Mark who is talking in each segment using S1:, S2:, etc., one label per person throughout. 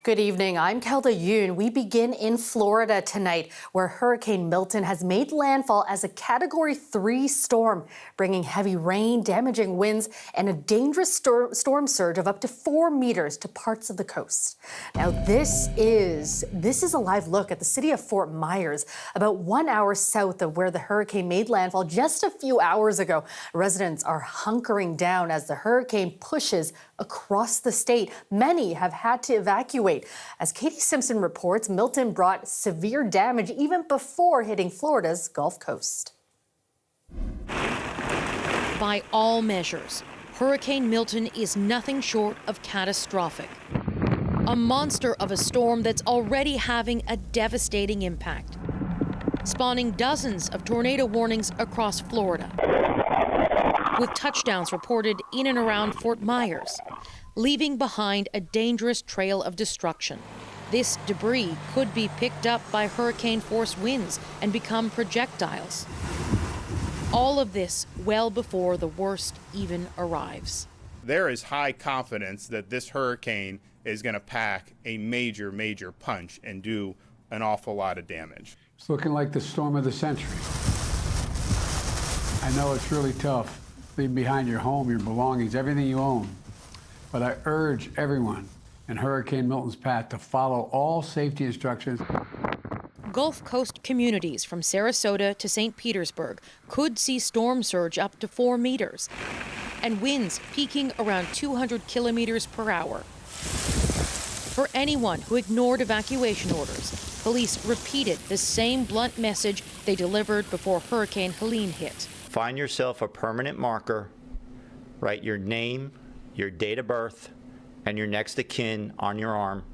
S1: Good evening. I'm Kelda Yoon. We begin in Florida tonight, where Hurricane Milton has made landfall as a Category 3 storm, bringing heavy rain, damaging winds, and a dangerous storm surge of up to 4 meters to parts of the coast. Now, this is a live look at the city of Fort Myers, about 1 hour south of where the hurricane made landfall just a few hours ago. Residents are hunkering down as the hurricane pushes across the state. Many have had to evacuate. As Katie Simpson reports, Milton brought severe damage even before hitting Florida's Gulf Coast.
S2: By all measures, Hurricane Milton is nothing short of catastrophic. A monster of a storm that's already having a devastating impact, spawning dozens of tornado warnings across Florida, with touchdowns reported in and around Fort Myers, leaving behind a dangerous trail of destruction. This debris could be picked up by hurricane-force winds and become projectiles. All of this well before the worst even arrives.
S3: There is high confidence that this hurricane is going to pack a major, major punch and do an awful lot of damage.
S4: It's looking like the storm of the century. I know it's really tough, leaving behind your home, your belongings, everything you own. But I urge everyone in Hurricane Milton's path to follow all safety instructions.
S2: Gulf Coast communities from Sarasota to St. Petersburg could see storm surge up to 4 meters and winds peaking around 200 kilometers per hour. For anyone who ignored evacuation orders, police repeated the same blunt message they delivered before Hurricane Helene hit.
S5: Find yourself a permanent marker, write your name, your date of birth, and your next of kin on your arm,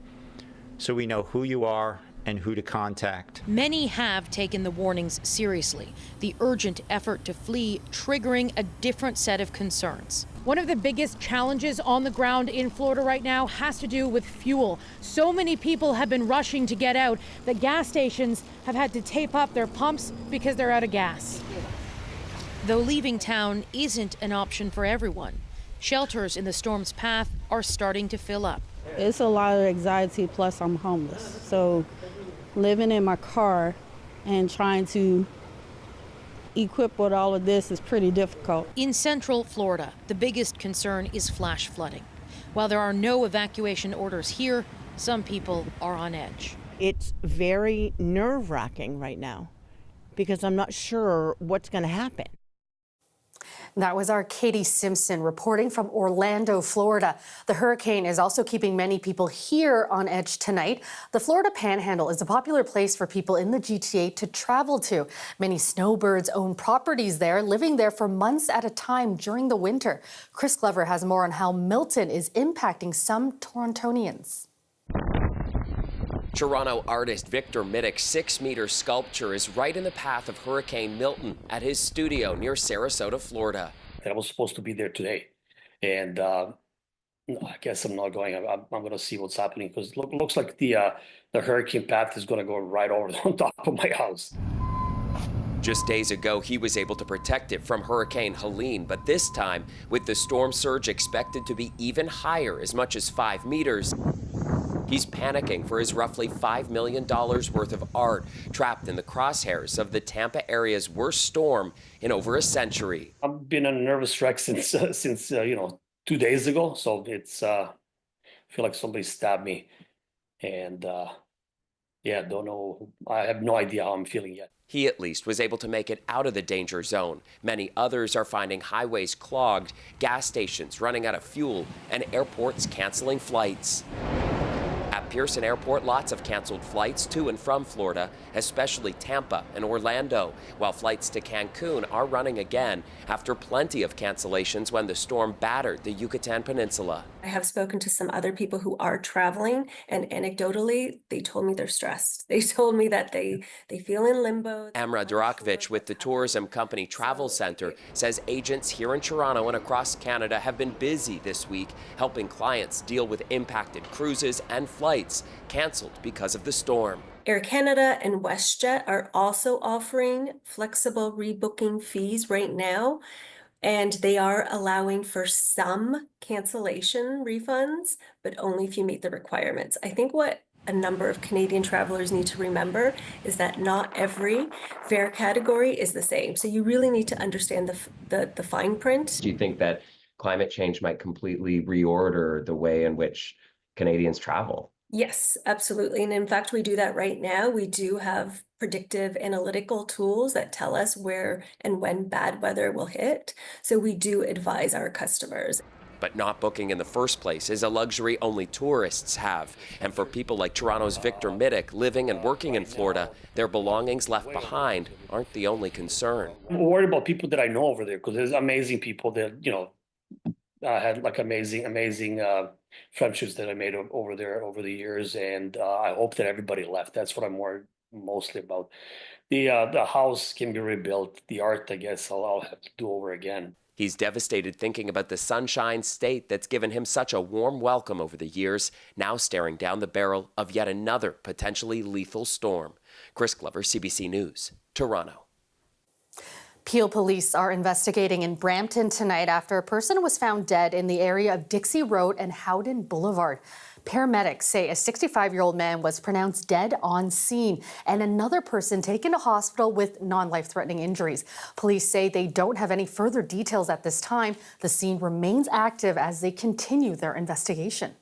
S5: so we know who you are and who to contact.
S2: Many have taken the warnings seriously, the urgent effort to flee triggering a different set of concerns.
S6: One of the biggest challenges on the ground in Florida right now has to do with fuel. So many people have been rushing to get out that gas stations have had to tape up their pumps because they're out of gas.
S2: Though leaving town isn't an option for everyone, shelters in the storm's path are starting to fill up.
S7: It's a lot of anxiety, plus I'm homeless. So living in my car and trying to equip with all of this is pretty difficult.
S2: In central Florida, the biggest concern is flash flooding. While there are no evacuation orders here, some people are on edge.
S8: It's very nerve-wracking right now because I'm not sure what's going to happen.
S1: That was our Katie Simpson reporting from Orlando, Florida. The hurricane is also keeping many people here on edge tonight. The Florida Panhandle is a popular place for people in the GTA to travel to. Many snowbirds own properties there, living there for months at a time during the winter. Chris Glover has more on how Milton is impacting some Torontonians.
S9: Toronto artist Victor Middick's 6-meter sculpture is right in the path of Hurricane Milton at his studio near Sarasota, Florida.
S10: I was supposed to be there today, and I guess I'm not going. I'm going to see what's happening because it looks like the hurricane path is going to go right over on top of my house.
S9: Just days ago, he was able to protect it from Hurricane Helene, but this time, with the storm surge expected to be even higher, as much as 5 meters, he's panicking for his roughly $5 million worth of art trapped in the crosshairs of the Tampa area's worst storm in over a century.
S10: I've been on a nervous wreck since 2 days ago. So it's I feel like somebody stabbed me, and don't know. I have no idea how I'm feeling yet.
S9: He at least was able to make it out of the danger zone. Many others are finding highways clogged, gas stations running out of fuel, and airports canceling flights. At Pearson Airport, lots of canceled flights to and from Florida, especially Tampa and Orlando, while flights to Cancun are running again after plenty of cancellations when the storm battered the Yucatan Peninsula.
S11: I have spoken to some other people who are traveling, and anecdotally, they told me they're stressed. They told me that they feel in limbo.
S9: Amra Durakovic with the tourism company Travel Center says agents here in Toronto and across Canada have been busy this week helping clients deal with impacted cruises and flights canceled because of the storm.
S11: Air Canada and WestJet are also offering flexible rebooking fees right now. And they are allowing for some cancellation refunds, but only if you meet the requirements. I think what a number of Canadian travelers need to remember is that not every fare category is the same. So you really need to understand the fine print.
S9: Do you think that climate change might completely reorder the way in which Canadians travel?
S11: Yes, absolutely. And in fact, we do that right now. We do have predictive analytical tools that tell us where and when bad weather will hit. So we do advise our customers.
S9: But not booking in the first place is a luxury only tourists have. And for people like Toronto's Victor Middick living and working in Florida, their belongings left behind aren't the only concern.
S10: I'm worried about people that I know over there because there's amazing people that, had like amazing friendships that I made over there over the years. And I hope that everybody left. That's what I'm worried mostly about. The house can be rebuilt. The art, I guess, I'll have to do over again.
S9: He's devastated thinking about the sunshine state that's given him such a warm welcome over the years, now staring down the barrel of yet another potentially lethal storm. Chris Glover, CBC News, Toronto.
S1: Peel police are investigating in Brampton tonight after a person was found dead in the area of Dixie Road and Howden Boulevard. Paramedics say a 65-year-old man was pronounced dead on scene and another person taken to hospital with non-life-threatening injuries. Police say they don't have any further details at this time. The scene remains active as they continue their investigation.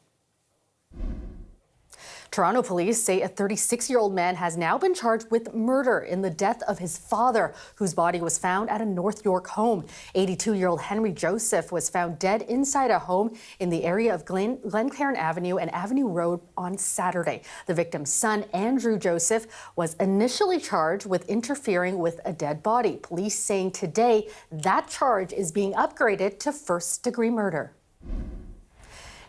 S1: Toronto police say a 36-year-old man has now been charged with murder in the death of his father, whose body was found at a North York home. 82-year-old Henry Joseph was found dead inside a home in the area of Glencairn Avenue and Avenue Road on Saturday. The victim's son, Andrew Joseph, was initially charged with interfering with a dead body. Police saying today that charge is being upgraded to first-degree murder.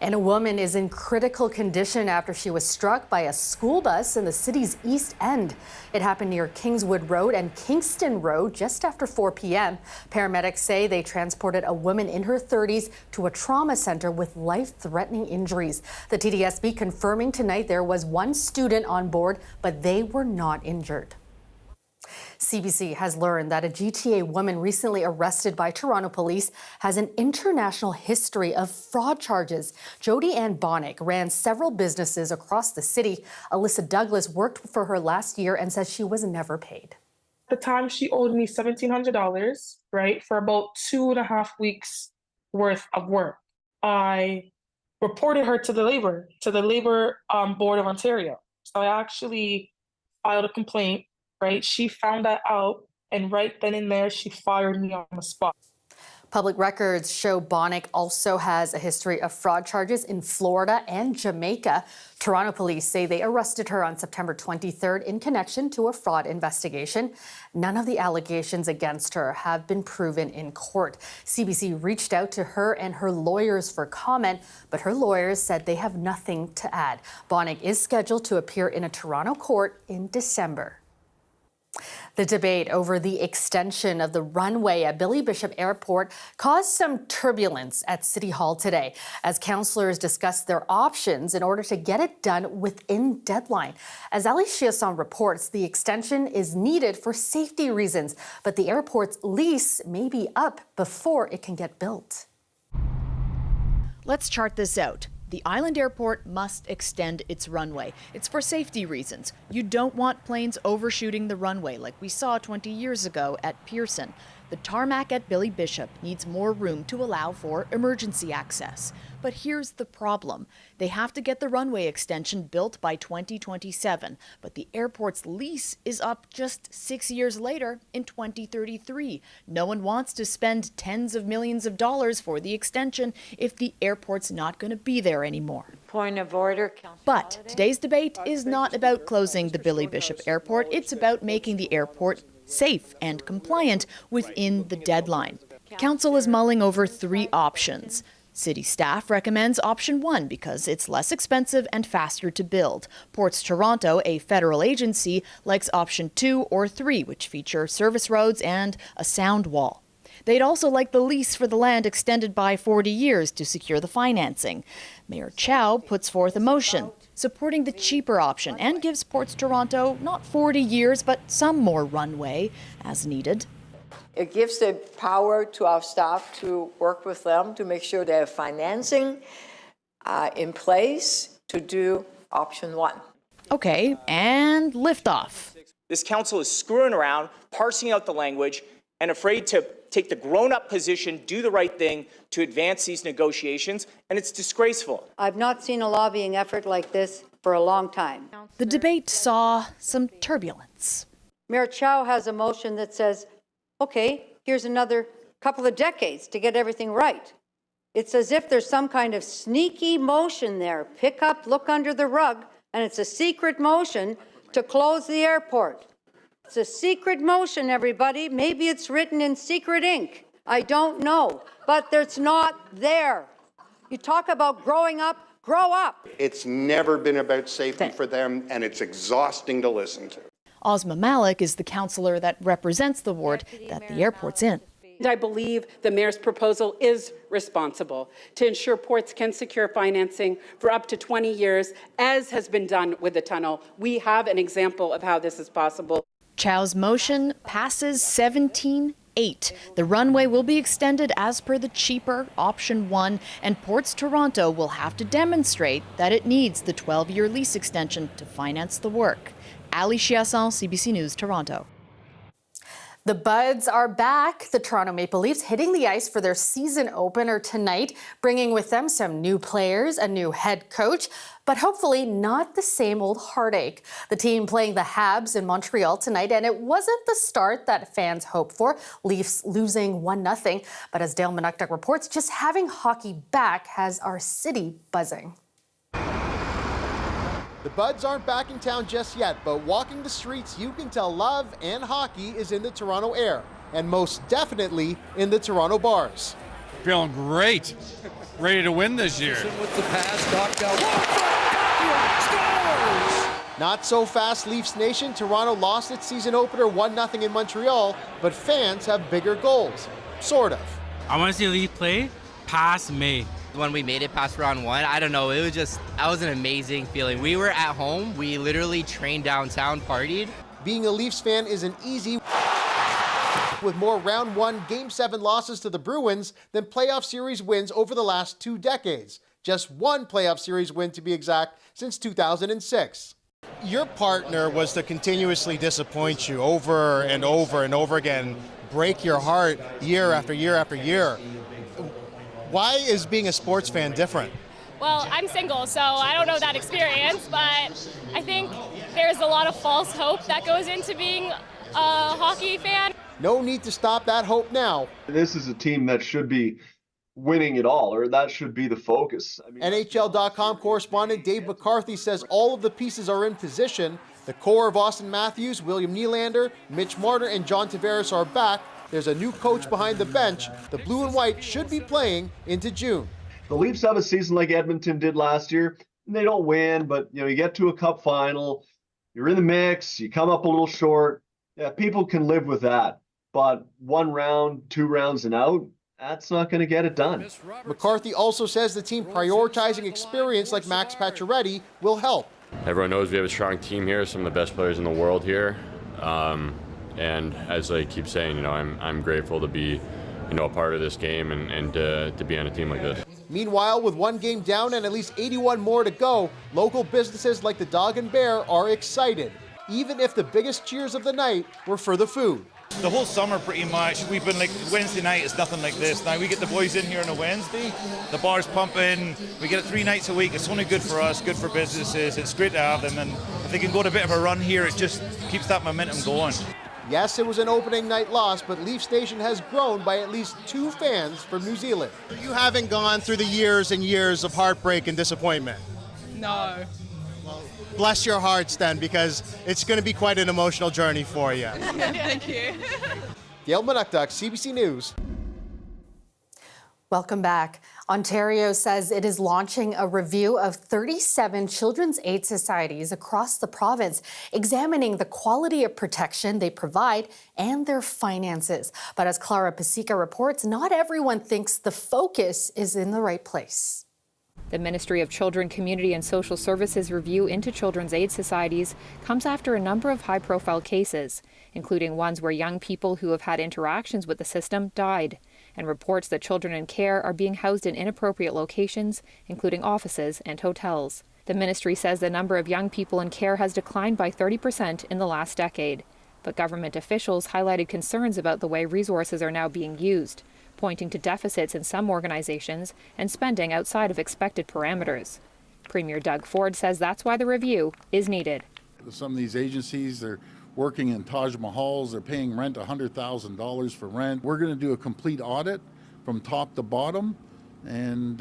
S1: And a woman is in critical condition after she was struck by a school bus in the city's East End. It happened near Kingswood Road and Kingston Road just after 4 p.m. Paramedics say they transported a woman in her 30s to a trauma center with life-threatening injuries. The TDSB confirming tonight there was one student on board, but they were not injured. CBC has learned that a GTA woman recently arrested by Toronto police has an international history of fraud charges. Jody Ann Bonnick ran several businesses across the city. Alyssa Douglas worked for her last year and says she was never paid.
S12: At the time, she owed me $1,700, right, for about 2.5 weeks worth of work. I reported her to the Labor Board of Ontario. So I actually filed a complaint. Right, she found that out, and right then and there, she fired me on the spot.
S1: Public records show Bonnick also has a history of fraud charges in Florida and Jamaica. Toronto police say they arrested her on September 23rd in connection to a fraud investigation. None of the allegations against her have been proven in court. CBC reached out to her and her lawyers for comment, but her lawyers said they have nothing to add. Bonnick is scheduled to appear in a Toronto court in December. The debate over the extension of the runway at Billy Bishop Airport caused some turbulence at City Hall today as councillors discussed their options in order to get it done within deadline. As Ali Chiasson reports, the extension is needed for safety reasons, but the airport's lease may be up before it can get built.
S13: Let's chart this out. The Island Airport must extend its runway. It's for safety reasons. You don't want planes overshooting the runway like we saw 20 years ago at Pearson. The tarmac at Billy Bishop needs more room to allow for emergency access. But here's the problem. They have to get the runway extension built by 2027, but the airport's lease is up just 6 years later in 2033. No one wants to spend tens of millions of dollars for the extension if the airport's not going to be there anymore.
S14: Point of order, Councillor.
S13: But today's debate is not about closing the Billy Bishop Airport. It's about making the airport safe and compliant within the deadline. Council is mulling over 3 options. City staff recommends option 1 because it's less expensive and faster to build. Ports Toronto, a federal agency, likes option 2 or 3, which feature service roads and a sound wall. They'd also like the lease for the land extended by 40 years to secure the financing. Mayor Chow puts forth a motion supporting the cheaper option and gives Ports Toronto not 40 years, but some more runway as needed.
S14: It gives the power to our staff to work with them to make sure they have financing in place to do option 1.
S13: Okay, and liftoff.
S15: This council is screwing around, parsing out the language, and afraid to take the grown-up position, do the right thing to advance these negotiations, and it's disgraceful.
S16: I've not seen a lobbying effort like this for a long time.
S13: The debate saw some turbulence.
S16: Mayor Chow has a motion that says, okay, here's another couple of decades to get everything right. It's as if there's some kind of sneaky motion there. Pick up, look under the rug, and it's a secret motion to close the airport. It's a secret motion, everybody. Maybe it's written in secret ink. I don't know, but it's not there. You talk about growing up, grow up.
S17: It's never been about safety for them, and it's exhausting to listen to.
S13: Ozma Malik is the councillor that represents the ward that the airport's in.
S18: I believe the mayor's proposal is responsible to ensure ports can secure financing for up to 20 years, as has been done with the tunnel. We have an example of how this is possible.
S13: Chow's motion passes 17-8. The runway will be extended as per the cheaper option 1, and Ports Toronto will have to demonstrate that it needs the 12-year lease extension to finance the work. Ali Chiasson, CBC News, Toronto.
S1: The Buds are back. The Toronto Maple Leafs hitting the ice for their season opener tonight, bringing with them some new players, a new head coach, but hopefully not the same old heartache. The team playing the Habs in Montreal tonight, and it wasn't the start that fans hoped for. Leafs losing 1-0, but as Dale Manuktuk reports, just having hockey back has our city buzzing.
S19: The Buds aren't back in town just yet, but walking the streets, you can tell love and hockey is in the Toronto air, and most definitely in the Toronto bars.
S20: Feeling great. Ready to win this year.
S19: With the pass, knocked out. Scores! Not so fast, Leafs Nation. Toronto lost its season opener 1-0 in Montreal, but fans have bigger goals. Sort of.
S21: I want to see Leaf play past May. When we made it past round 1, I don't know, that was an amazing feeling. We were at home, we literally trained downtown, partied.
S19: Being a Leafs fan isn't easy, with more round 1 Game 7 losses to the Bruins than playoff series wins over the last 2 decades. Just 1 playoff series win, to be exact, since 2006.
S22: Your partner was to continuously disappoint you over and over and over again, break your heart year after year after year. Why is being a sports fan different?
S23: Well, I'm single, so I don't know that experience, but I think there's a lot of false hope that goes into being a hockey fan.
S19: No need to stop that hope now.
S24: This is a team that should be winning it all, or that should be the focus.
S19: NHL.com correspondent Dave McCarthy says all of the pieces are in position. The core of Austin Matthews, William Nylander, Mitch Marner, and John Tavares are back. There's a new coach behind the bench. The blue and white should be playing into June.
S24: The Leafs have a season like Edmonton did last year. And they don't win, but you get to a cup final, you're in the mix, you come up a little short. Yeah, people can live with that. But 1 round, 2 rounds and out, that's not going to get it done.
S19: McCarthy also says the team prioritizing experience like Max Pacioretty will help.
S25: Everyone knows we have a strong team here, some of the best players in the world here. And as I keep saying, I'm grateful to be, a part of this game and to be on a team like this.
S19: Meanwhile, with 1 game down and at least 81 more to go, local businesses like the Dog and Bear are excited, even if the biggest cheers of the night were for the food.
S26: The whole summer, pretty much, we've been like, Wednesday night is nothing like this. Now we get the boys in here on a Wednesday, the bar's pumping, we get it 3 nights a week. It's only good for us, good for businesses. It's great to have them, and if they can go to a bit of a run here, it just keeps that momentum going.
S19: Yes, it was an opening night loss, but Leafs Nation has grown by at least 2 fans from New Zealand.
S22: You haven't gone through the years and years of heartbreak and disappointment.
S27: No.
S22: Well, bless your hearts then, because it's going to be quite an emotional journey for you.
S27: Thank you.
S19: Dale Manuktuk, CBC News.
S1: Welcome back. Ontario says it is launching a review of 37 children's aid societies across the province, examining the quality of protection they provide and their finances. But as Clara Pasica reports, not everyone thinks the focus is in the right place.
S2: The Ministry of Children, Community and Social Services review into children's aid societies comes after a number of high-profile cases, including ones where young people who have had interactions with the system died, and reports that children in care are being housed in inappropriate locations, including offices and hotels. The ministry says the number of young people in care has declined by 30% in the last decade, but government officials highlighted concerns about the way resources are now being used, pointing to deficits in some organizations and spending outside of expected parameters. Premier Doug Ford says that's why the review is needed.
S3: Some of these agencies, they're working in Taj Mahals, they're paying rent $100,000 for rent. We're going to do a complete audit from top to bottom, and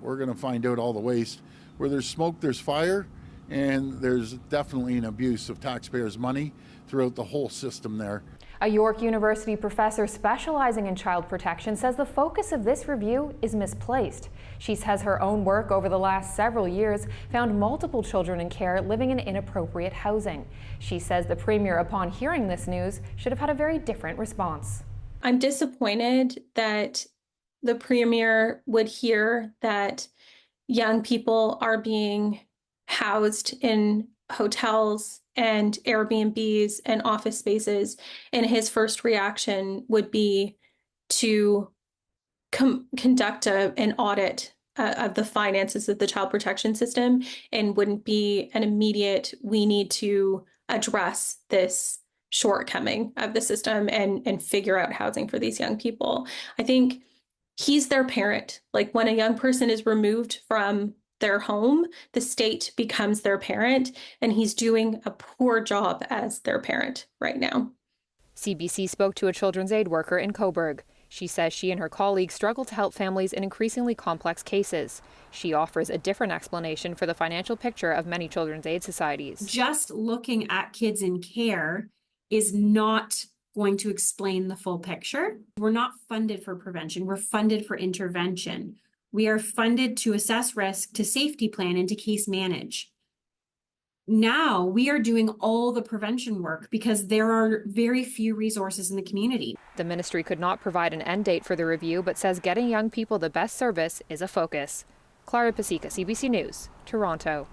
S3: we're going to find out all the waste. Where there's smoke, there's fire, and there's definitely an abuse of taxpayers' money throughout the whole system there.
S2: A York University professor specializing in child protection says the focus of this review is misplaced. She says her own work over the last several years found multiple children in care living in inappropriate housing. She says the Premier, upon hearing this news, should have had a very different response.
S4: I'm disappointed that the Premier would hear that young people are being housed in hotels and Airbnbs and office spaces, and his first reaction would be to conduct an audit of the finances of the child protection system, and wouldn't be an immediate, we need to address this shortcoming of the system and figure out housing for these young people. I think he's their parent. Like, when a young person is removed from their home, the state becomes their parent, and he's doing a poor job as their parent right now.
S2: CBC spoke to a children's aid worker in Cobourg. She says she and her colleagues struggle to help families in increasingly complex cases. She offers a different explanation for the financial picture of many children's aid societies.
S5: Just looking at kids in care is not going to explain the full picture. We're not funded for prevention, we're funded for intervention. We are funded to assess risk, to safety plan, and to case manage. Now we are doing all the prevention work because there are very few resources in the community.
S2: The ministry could not provide an end date for the review, but says getting young people the best service is a focus. Clara Pasica, CBC News, Toronto.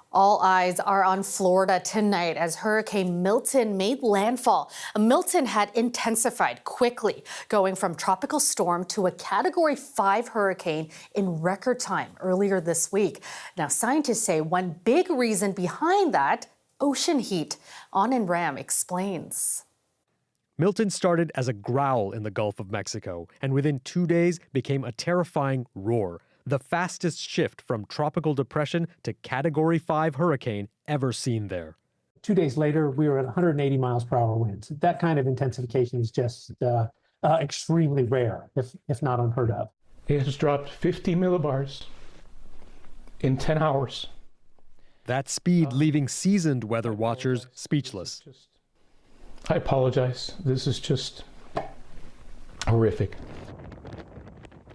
S1: All eyes are on Florida tonight as Hurricane Milton made landfall. Milton had intensified quickly, going from tropical storm to a Category 5 hurricane in record time earlier this week. Now, scientists say one big reason behind that, ocean heat. Anand Ram explains.
S6: Milton started as a growl in the Gulf of Mexico and within 2 days became a terrifying roar. The fastest shift from tropical depression to Category 5 hurricane ever seen there.
S7: 2 days later, we were at 180 miles per hour winds. That kind of intensification is just extremely rare, if not unheard of.
S8: It has dropped 50 millibars in 10 hours.
S6: That speed leaving seasoned weather watchers speechless.
S8: I apologize. This is just horrific.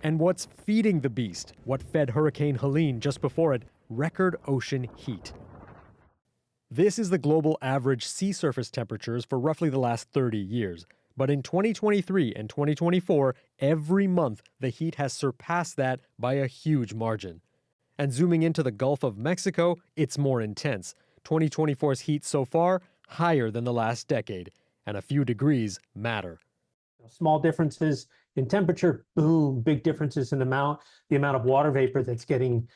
S6: And what's feeding the beast? What fed Hurricane Helene just before it? Record ocean heat. This is the global average sea surface temperatures for roughly the last 30 years. But in 2023 and 2024, every month the heat has surpassed that by a huge margin. And zooming into the Gulf of Mexico, it's more intense. 2024's heat so far, higher than the last decade. And a few degrees matter.
S7: Small differences in temperature, boom, big differences in the amount of water vapor that's getting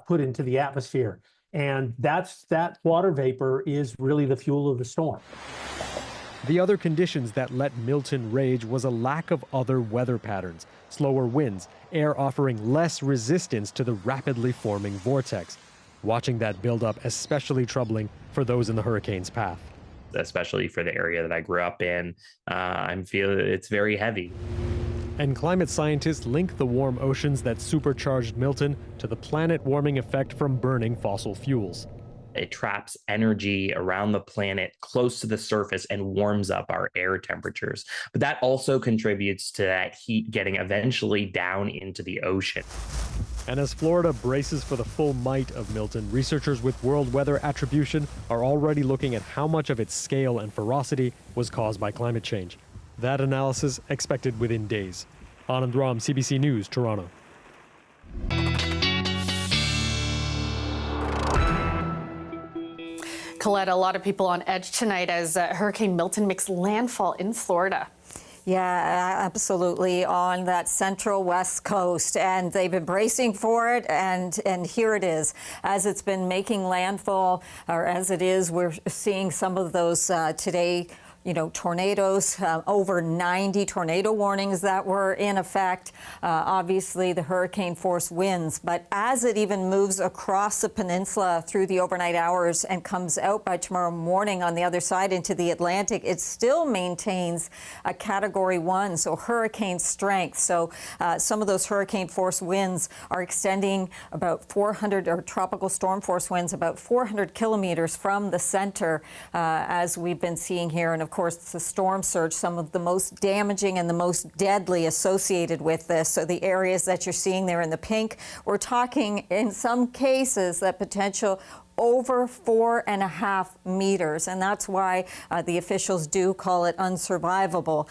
S7: put into the atmosphere. And that water vapor is really the fuel of the storm.
S6: The other conditions that let Milton rage was a lack of other weather patterns, slower winds, air offering less resistance to the rapidly forming vortex. Watching that build up especially troubling for those in the hurricane's path.
S28: Especially for the area that I grew up in, I feel it's very heavy.
S6: And climate scientists link the warm oceans that supercharged Milton to the planet warming effect from burning fossil fuels.
S28: It traps energy around the planet close to the surface and warms up our air temperatures. But that also contributes to that heat getting eventually down into the ocean.
S6: And as Florida braces for the full might of Milton, researchers with World Weather Attribution are already looking at how much of its scale and ferocity was caused by climate change. That analysis expected within days. Anand Ram, CBC News, Toronto.
S1: Colette, a lot of people on edge tonight as Hurricane Milton makes landfall in Florida.
S9: Yeah, absolutely, on that central west coast, and they've been bracing for it, and here it is. As it's been making landfall, or as it is, we're seeing some of those today. You know, tornadoes, over 90 tornado warnings that were in effect. Obviously, the hurricane force winds, but as it even moves across the peninsula through the overnight hours and comes out by tomorrow morning on the other side into the Atlantic, it still maintains a Category 1, so hurricane strength. So some of those hurricane force winds are extending about 400, or tropical storm force winds, about 400 kilometers from the center, as we've been seeing here. And of course, the storm surge, some of the most damaging and the most deadly associated with this. So the areas that you're seeing there in the pink, we're talking in some cases that potential over 4.5 meters, and that's why the officials do call it unsurvivable.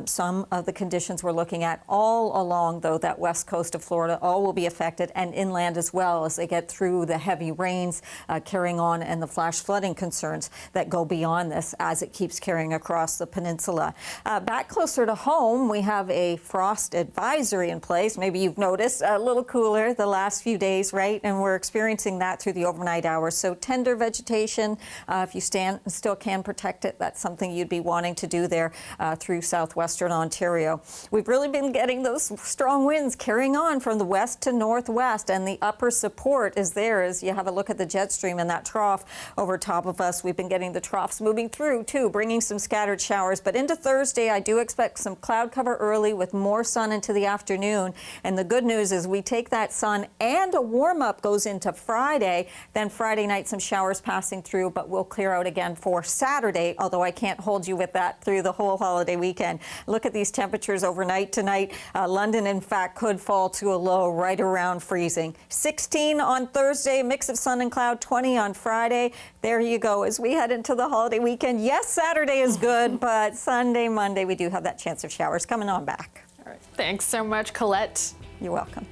S9: Some of the conditions we're looking at all along, though, that west coast of Florida, all will be affected, and inland as well as they get through the heavy rains carrying on and the flash flooding concerns that go beyond this as it keeps carrying across the peninsula. Back closer to home, we have a frost advisory in place. Maybe you've noticed a little cooler the last few days, right? And we're experiencing that through the overnight hours. So tender vegetation, if you still can protect it, that's something you'd be wanting to do there through southwestern Ontario. We've really been getting those strong winds carrying on from the west to northwest, and the upper support is there as you have a look at the jet stream and that trough over top of us. We've been getting the troughs moving through too, bringing some scattered showers. But into Thursday, I do expect some cloud cover early with more sun into the afternoon. And the good news is we take that sun and a warm up goes into Friday. Then Friday night, some showers passing through, but we'll clear out again for Saturday, although I can't hold you with that through the whole holiday weekend. Look at these temperatures overnight tonight. London, in fact, could fall to a low right around freezing. 16 on Thursday, mix of sun and cloud, 20 on Friday. There you go as we head into the holiday weekend. Yes, Saturday is good, but Sunday, Monday, we do have that chance of showers coming on back.
S1: All right. Thanks so much, Colette.
S9: You're welcome.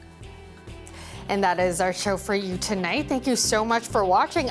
S1: And that is our show for you tonight. Thank you so much for watching.